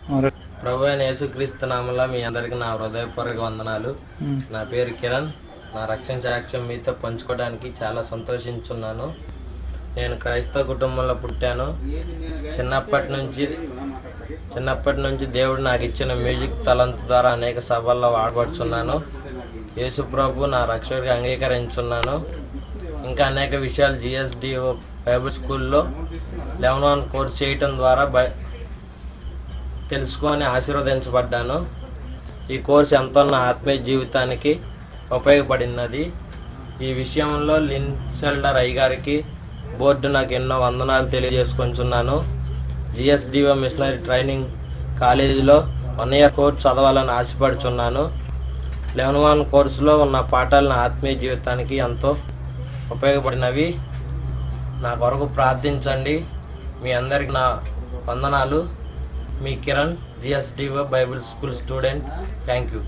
ప్రభు అయిన యేసుక్రీస్తు నామములో మీ అందరికీ నా హృదయపూర్వక వందనాలు. నా పేరు కిరణ్. నా రక్షణ సాక్ష్యం మీతో పంచుకోవడానికి చాలా సంతోషించున్నాను. నేను క్రైస్తవ కుటుంబంలో పుట్టాను. చిన్నప్పటి నుంచి దేవుడు నాకు ఇచ్చిన మ్యూజిక్ తలంతు ద్వారా అనేక సభల్లో వాడబడుచున్నాను. యేసు ప్రభు నా రక్షకుడిగా అంగీకరించున్నాను. ఇంకా అనేక విషయాలు GSDO బైబిల్ స్కూల్లో 11 కోర్స్ చేయటం ద్వారా తెలుసుకొని ఆశీర్వదించబడ్డాను. ఈ కోర్సు ఎంతో నా ఆత్మీయ జీవితానికి ఉపయోగపడినది. ఈ విషయంలో లిన్సెల్డర్ అయ్యగారికి బోర్డు నాకు ఎన్నో వందనాలు తెలియజేసుకుంటున్నాను. GSDO మిషనరీ ట్రైనింగ్ కాలేజీలో 1 year కోర్సు చదవాలని ఆశపడుచున్నాను. 11 కోర్సులో ఉన్న పాఠాలు నా ఆత్మీయ జీవితానికి ఎంతో ఉపయోగపడినవి. నా కొరకు ప్రార్థించండి. మీ అందరికి నా వందనాలు. మీ Kiran, GSDO bible school student. Thank you.